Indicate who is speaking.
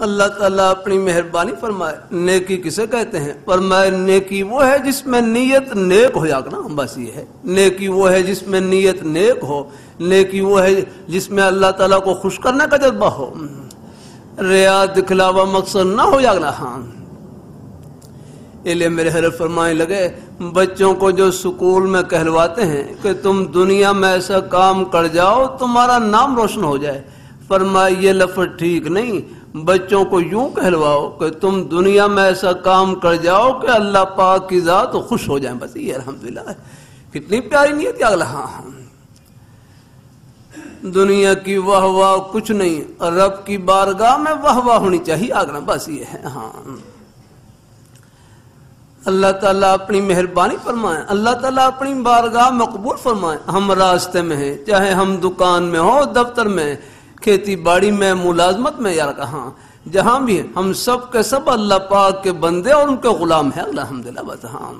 Speaker 1: اللہ تعالیٰ اپنی مہربانی فرمائے نیکی کسے کہتے ہیں؟ فرمائے نیکی وہ ہے جس میں نیت نیک ہو جا نا، بس یہ ہے نیکی وہ ہے جس میں نیت نیک ہو، نیکی وہ ہے جس میں اللہ تعالیٰ کو خوش کرنے کا جذبہ ہو، ریا دکھلاوا مقصد نہ ہو جانا۔ ہاں اس لیے میرے حضرت فرمائے لگے بچوں کو جو سکول میں کہلواتے ہیں کہ تم دنیا میں ایسا کام کر جاؤ تمہارا نام روشن ہو جائے، فرمائے یہ لفظ ٹھیک نہیں، بچوں کو یوں کہلواؤ کہ تم دنیا میں ایسا کام کر جاؤ کہ اللہ پاک کی ذات خوش ہو جائیں، بس یہ الحمدللہ کتنی پیاری نیت ہے اگلا۔ ہاں دنیا کی واہ واہ کچھ نہیں، رب کی بارگاہ میں واہ واہ ہونی چاہیے اگلا، بس یہ ہے۔ ہاں اللہ تعالیٰ اپنی مہربانی فرمائیں، اللہ تعالیٰ اپنی بارگاہ مقبول فرمائیں۔ ہم راستے میں ہیں، چاہے ہم دکان میں ہو، دفتر میں، کھیتی باڑی میں، ملازمت میں، یار کہاں جہاں بھی ہیں، ہم سب کے سب اللہ پاک کے بندے اور ان کے غلام ہیں الحمدللہ، بس۔ ہاں